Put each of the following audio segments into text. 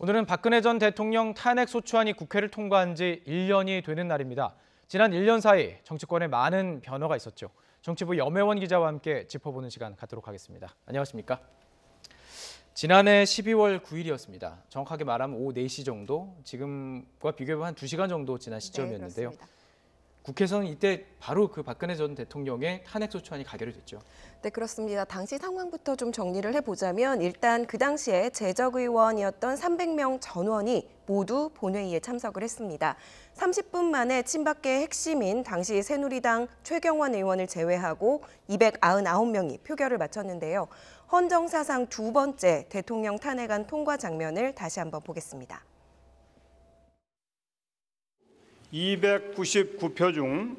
오늘은 박근혜 전 대통령 탄핵 소추안이 국회를 통과한 지 1년이 되는 날입니다. 지난 1년 사이 정치권에 많은 변화가 있었죠. 정치부 염혜원 기자와 함께 짚어보는 시간 갖도록 하겠습니다. 안녕하십니까? 지난해 12월 9일이었습니다. 정확하게 말하면 오후 4시 정도, 지금과 비교해보면 한 2시간 정도 지난 시점이었는데요. 네, 국회에서는 이때 바로 그 박근혜 전 대통령의 탄핵 소추안이 가결이 됐죠. 네, 그렇습니다. 당시 상황부터 좀 정리를 해보자면 일단 그 당시에 재적의원이었던 300명 전원이 모두 본회의에 참석을 했습니다. 30분 만에 친박계의 핵심인 당시 새누리당 최경환 의원을 제외하고 299명이 표결을 마쳤는데요. 헌정사상 두 번째 대통령 탄핵안 통과 장면을 다시 한번 보겠습니다. 299표 중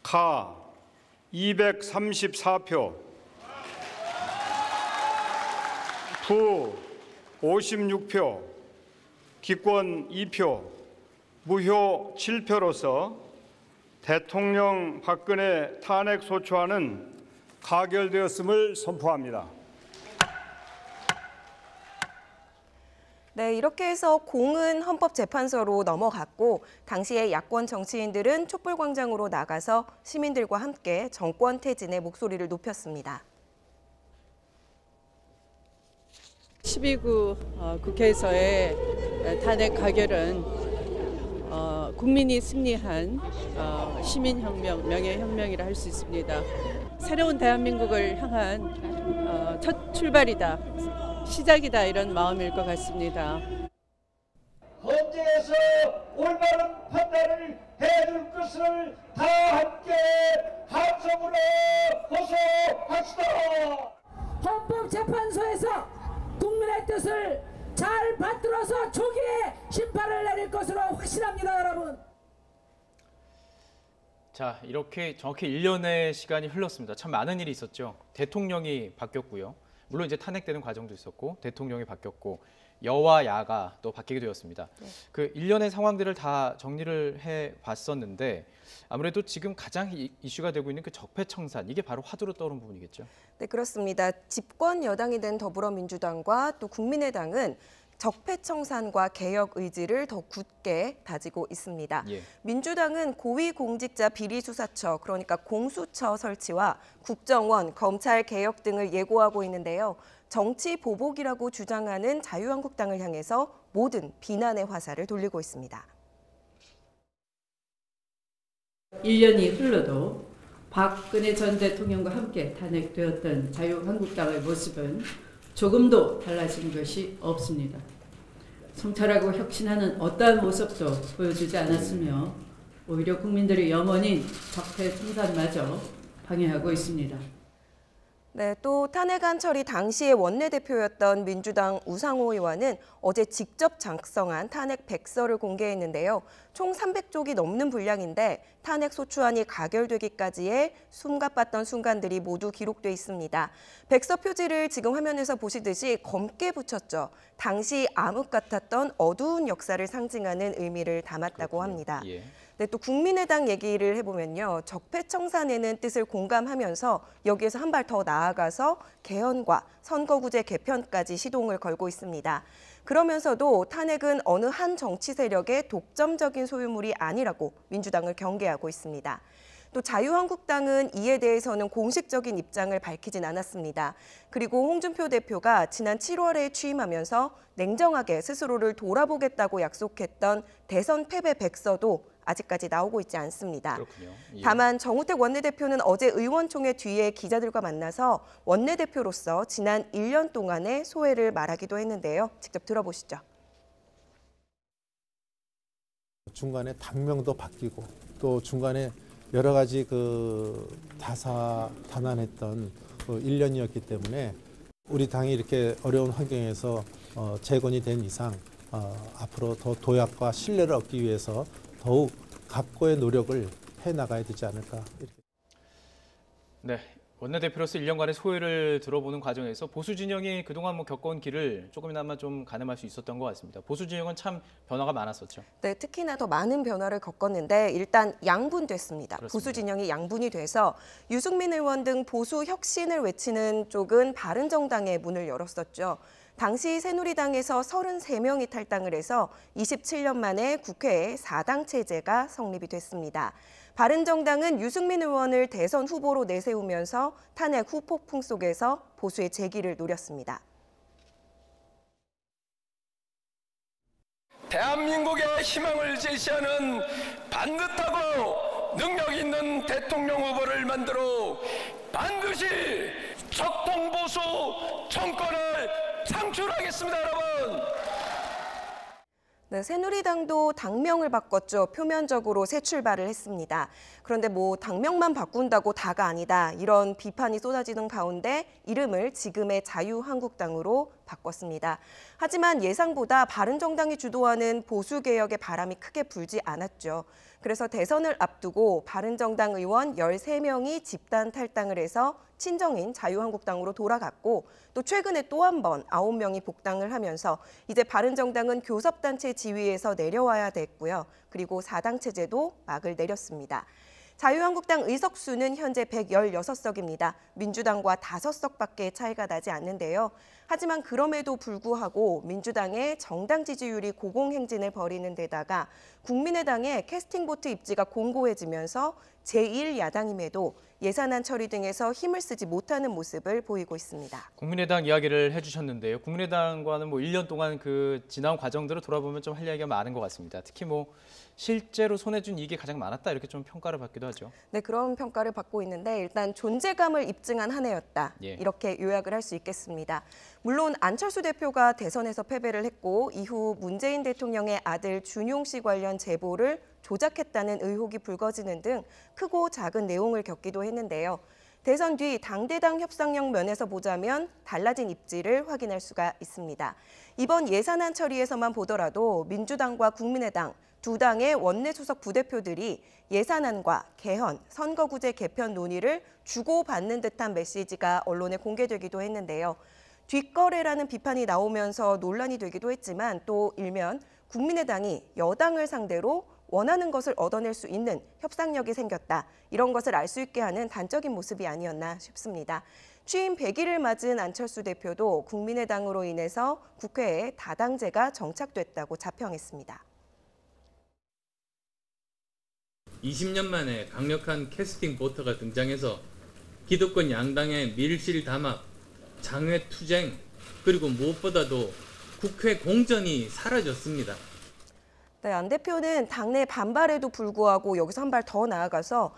가 234표, 부 56표, 기권 2표, 무효 7표로서 대통령 박근혜 탄핵 소추안은 가결되었음을 선포합니다. 네, 이렇게 해서 공은 헌법재판소로 넘어갔고 당시에 야권 정치인들은 촛불광장으로 나가서 시민들과 함께 정권 퇴진의 목소리를 높였습니다. 12구 국회에서의 탄핵 가결은 국민이 승리한 시민혁명, 명예혁명이라 할 수 있습니다. 새로운 대한민국을 향한 첫 출발이다. 시작이다 이런 마음일 것 같습니다. 헌재에서 올바른 판단을 해줄 것을 다 함께 함성으로 호소합시다. 헌법재판소에서 국민의 뜻을 잘 받들어서 조기에 심판을 내릴 것으로 확신합니다, 여러분. 자, 이렇게 정확히 1년의 시간이 흘렀습니다. 참 많은 일이 있었죠. 대통령이 바뀌었고요. 물론 이제 탄핵되는 과정도 있었고 대통령이 바뀌었고 여와 야가 또 바뀌게 되었습니다. 네. 그 1년의 상황들을 다 정리를 해봤었는데 아무래도 지금 가장 이슈가 되고 있는 그 적폐청산, 이게 바로 화두로 떠오른 부분이겠죠. 네, 그렇습니다. 집권 여당이 된 더불어민주당과 또 국민의당은 적폐청산과 개혁 의지를 더 굳게 다지고 있습니다. 예. 민주당은 고위공직자 비리수사처, 그러니까 공수처 설치와 국정원, 검찰 개혁 등을 예고하고 있는데요. 정치 보복이라고 주장하는 자유한국당을 향해서 모든 비난의 화살을 돌리고 있습니다. 1년이 흘러도 박근혜 전 대통령과 함께 탄핵되었던 자유한국당의 모습은 조금도 달라진 것이 없습니다. 성찰하고 혁신하는 어떠한 모습도 보여주지 않았으며 오히려 국민들의 염원인 적폐청산마저 방해하고 있습니다. 네, 또 탄핵안 처리 당시의 원내대표였던 민주당 우상호 의원은 어제 직접 작성한 탄핵 백서를 공개했는데요. 총 300쪽이 넘는 분량인데 탄핵 소추안이 가결되기까지의 숨가빴던 순간들이 모두 기록돼 있습니다. 백서 표지를 지금 화면에서 보시듯이 검게 붙였죠. 당시 암흑 같았던 어두운 역사를 상징하는 의미를 담았다고 합니다. 예. 네, 또 국민의당 얘기를 해보면요. 적폐청산에는 뜻을 공감하면서 여기에서 한 발 더 나아가서 개헌과 선거구제 개편까지 시동을 걸고 있습니다. 그러면서도 탄핵은 어느 한 정치 세력의 독점적인 소유물이 아니라고 민주당을 경계하고 있습니다. 또 자유한국당은 이에 대해서는 공식적인 입장을 밝히진 않았습니다. 그리고 홍준표 대표가 지난 7월에 취임하면서 냉정하게 스스로를 돌아보겠다고 약속했던 대선 패배 백서도 아직까지 나오고 있지 않습니다. 그렇군요. 예. 다만 정우택 원내대표는 어제 의원총회 뒤에 기자들과 만나서 원내대표로서 지난 1년 동안의 소회를 말하기도 했는데요. 직접 들어보시죠. 중간에 당명도 바뀌고 또 중간에 여러 가지 그 다사다난했던 그 1년이었기 때문에 우리 당이 이렇게 어려운 환경에서 재건이 된 이상 앞으로 더 도약과 신뢰를 얻기 위해서 더욱 각고의 노력을 해나가야 되지 않을까. 이렇게. 네, 원내대표로서 1년간의 소회를 들어보는 과정에서 보수 진영이 그동안 겪어온 길을 조금이나마 좀 가늠할 수 있었던 것 같습니다. 보수 진영은 참 변화가 많았었죠. 네, 특히나 더 많은 변화를 겪었는데 일단 양분됐습니다. 그렇습니다. 보수 진영이 양분이 돼서 유승민 의원 등 보수 혁신을 외치는 쪽은 바른정당의 문을 열었었죠. 당시 새누리당에서 33명이 탈당을 해서 27년 만에 국회에 4당 체제가 성립이 됐습니다. 바른정당은 유승민 의원을 대선 후보로 내세우면서 탄핵 후폭풍 속에서 보수의 재기를 노렸습니다. 대한민국의 희망을 제시하는 반듯하고 능력 있는 대통령 후보를 만들어 반드시 적통보수 정권을 창출하겠습니다, 여러분. 네, 새누리당도 당명을 바꿨죠. 표면적으로 새 출발을 했습니다. 그런데 당명만 바꾼다고 다가 아니다. 이런 비판이 쏟아지는 가운데 이름을 지금의 자유한국당으로 바꿨습니다. 하지만 예상보다 바른정당이 주도하는 보수개혁의 바람이 크게 불지 않았죠. 그래서 대선을 앞두고 바른정당 의원 13명이 집단 탈당을 해서 친정인 자유한국당으로 돌아갔고 또 최근에 또 한 번 9명이 복당을 하면서 이제 바른정당은 교섭단체 지위에서 내려와야 됐고요. 그리고 4당 체제도 막을 내렸습니다. 자유한국당 의석수는 현재 116석입니다. 민주당과 5석밖에 차이가 나지 않는데요. 하지만 그럼에도 불구하고 민주당의 정당 지지율이 고공행진을 벌이는 데다가 국민의당의 캐스팅보트 입지가 공고해지면서 제1야당임에도 예산안 처리 등에서 힘을 쓰지 못하는 모습을 보이고 있습니다. 국민의당 이야기를 해주셨는데요. 국민의당과는 1년 동안 그 지나온 과정들을 돌아보면 좀 할 이야기가 많은 것 같습니다. 특히 실제로 손에 준 이익이 가장 많았다 이렇게 좀 평가를 받기도 하죠. 네, 그런 평가를 받고 있는데 일단 존재감을 입증한 한 해였다. 이렇게 요약을 할 수 있겠습니다. 물론 안철수 대표가 대선에서 패배를 했고 이후 문재인 대통령의 아들 준용 씨 관련 제보를 조작했다는 의혹이 불거지는 등 크고 작은 내용을 겪기도 했는데요. 대선 뒤 당대당 협상력 면에서 보자면 달라진 입지를 확인할 수가 있습니다. 이번 예산안 처리에서만 보더라도 민주당과 국민의당 두 당의 원내 수석 부대표들이 예산안과 개헌, 선거구제 개편 논의를 주고받는 듯한 메시지가 언론에 공개되기도 했는데요. 뒷거래라는 비판이 나오면서 논란이 되기도 했지만 또 일면 국민의당이 여당을 상대로 원하는 것을 얻어낼 수 있는 협상력이 생겼다. 이런 것을 알 수 있게 하는 단적인 모습이 아니었나 싶습니다. 취임 100일을 맞은 안철수 대표도 국민의당으로 인해서 국회에 다당제가 정착됐다고 자평했습니다. 20년 만에 강력한 캐스팅 보트가 등장해서 기득권 양당의 밀실담합, 장외투쟁, 그리고 무엇보다도 국회 공정이 사라졌습니다. 네, 안 대표는 당내 반발에도 불구하고 여기서 한 발 더 나아가서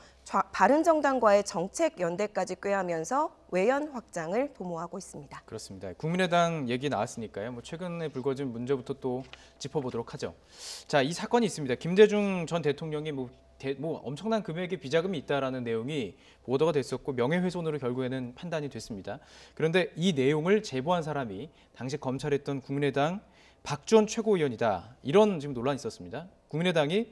바른정당과의 정책 연대까지 꾀하면서 외연 확장을 도모하고 있습니다. 그렇습니다. 국민의당 얘기 나왔으니까요. 최근에 불거진 문제부터 또 짚어보도록 하죠. 자, 이 사건이 있습니다. 김대중 전 대통령이 엄청난 금액의 비자금이 있다라는 내용이 보도가 됐었고 명예훼손으로 결국에는 판단이 됐습니다. 그런데 이 내용을 제보한 사람이 당시 검찰했던 국민의당 박지원 최고위원이다. 이런 지금 논란이 있었습니다. 국민의당이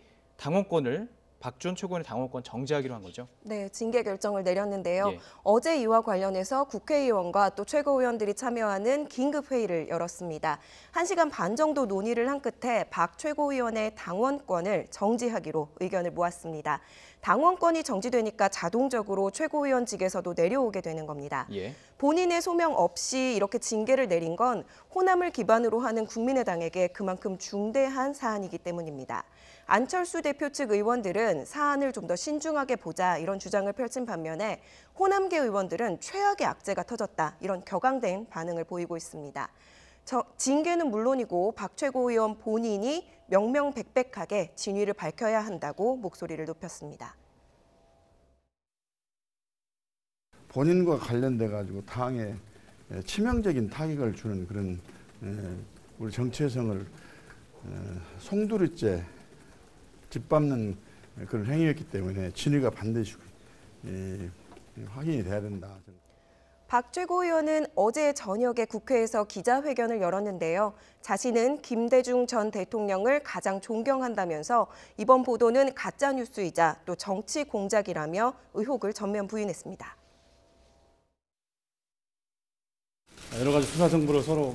박지원 최고위원의 당원권 정지하기로 한 거죠. 네, 징계 결정을 내렸는데요. 예. 어제 이와 관련해서 국회의원과 또 최고위원들이 참여하는 긴급회의를 열었습니다. 1시간 반 정도 논의를 한 끝에 박 최고위원의 당원권을 정지하기로 의견을 모았습니다. 당원권이 정지되니까 자동적으로 최고위원직에서도 내려오게 되는 겁니다. 예. 본인의 소명 없이 이렇게 징계를 내린 건 호남을 기반으로 하는 국민의당에게 그만큼 중대한 사안이기 때문입니다. 안철수 대표 측 의원들은 사안을 좀 더 신중하게 보자 이런 주장을 펼친 반면에 호남계 의원들은 최악의 악재가 터졌다 이런 격앙된 반응을 보이고 있습니다. 징계는 물론이고 박 최고위원 본인이 명명백백하게 진위를 밝혀야 한다고 목소리를 높였습니다. 본인과 관련돼 가지고 당에 치명적인 타격을 주는 그런 우리 정체성을 송두리째 짓밟는 그런 행위였기 때문에 진위가 반드시 확인이 돼야 된다. 박 최고위원은 어제 저녁에 국회에서 기자회견을 열었는데요. 자신은 김대중 전 대통령을 가장 존경한다면서 이번 보도는 가짜뉴스이자 또 정치 공작이라며 의혹을 전면 부인했습니다. 여러 가지 수사 정보를 서로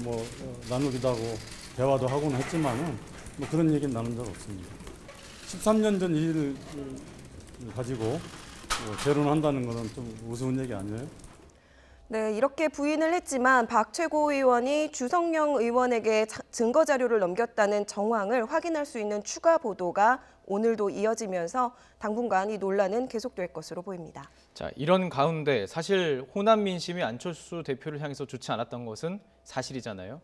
나누기도 하고 대화도 하고는 했지만은 그런 얘기는 나눈 적 없습니다. 13년 전 일을 가지고 재론한다는 것은 좀 우스운 얘기 아니에요? 네, 이렇게 부인을 했지만 박 최고위원이 주성영 의원에게 증거 자료를 넘겼다는 정황을 확인할 수 있는 추가 보도가 오늘도 이어지면서 당분간 이 논란은 계속될 것으로 보입니다. 자, 이런 가운데 사실 호남 민심이 안철수 대표를 향해서 좋지 않았던 것은 사실이잖아요.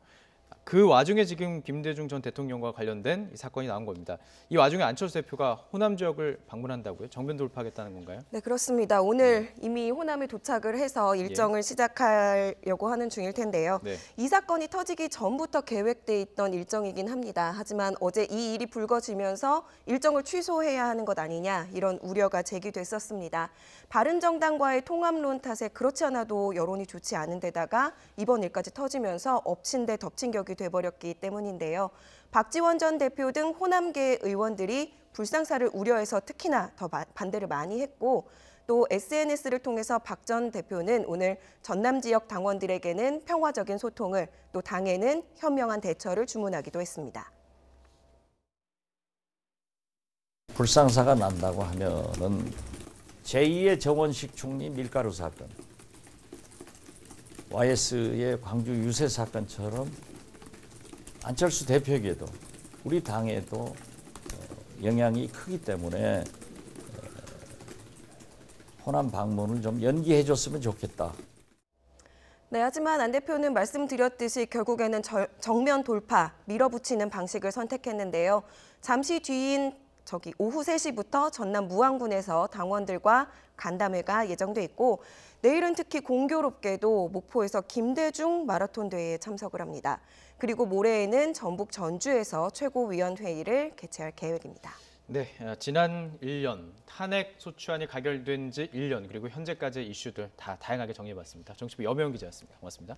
그 와중에 지금 김대중 전 대통령과 관련된 이 사건이 나온 겁니다. 이 와중에 안철수 대표가 호남 지역을 방문한다고요? 정면 돌파하겠다는 건가요? 네, 그렇습니다. 오늘 이미 호남에 도착을 해서 일정을 시작하려고 하는 중일 텐데요. 네. 이 사건이 터지기 전부터 계획돼 있던 일정이긴 합니다. 하지만 어제 이 일이 불거지면서 일정을 취소해야 하는 것 아니냐 이런 우려가 제기됐었습니다. 바른정당과의 통합론 탓에 그렇지 않아도 여론이 좋지 않은 데다가 이번 일까지 터지면서 엎친 데 덮친 격이 돼버렸기 때문인데요. 박지원 전 대표 등 호남계 의원들이 불상사를 우려해서 특히나 더 반대를 많이 했고 또 SNS를 통해서 박 전 대표는 오늘 전남 지역 당원들에게는 평화적인 소통을 또 당에는 현명한 대처를 주문하기도 했습니다. 불상사가 난다고 하면은 제2의 정원식 총리 밀가루 사건, YS의 광주 유세 사건처럼 안철수 대표에게도 우리 당에도 영향이 크기 때문에 호남 방문을 좀 연기해 줬으면 좋겠다. 네, 하지만 안 대표는 말씀드렸듯이 결국에는 정면 돌파, 밀어붙이는 방식을 선택했는데요. 잠시 뒤인 오후 3시부터 전남 무안군에서 당원들과 간담회가 예정돼 있고 내일은 특히 공교롭게도 목포에서 김대중 마라톤 대회에 참석을 합니다. 그리고 모레에는 전북 전주에서 최고위원회의를 개최할 계획입니다. 네, 지난 1년 탄핵 소추안이 가결된 지 1년 그리고 현재까지의 이슈들 다 다양하게 정리해봤습니다. 정치부 염혜원 기자였습니다. 고맙습니다.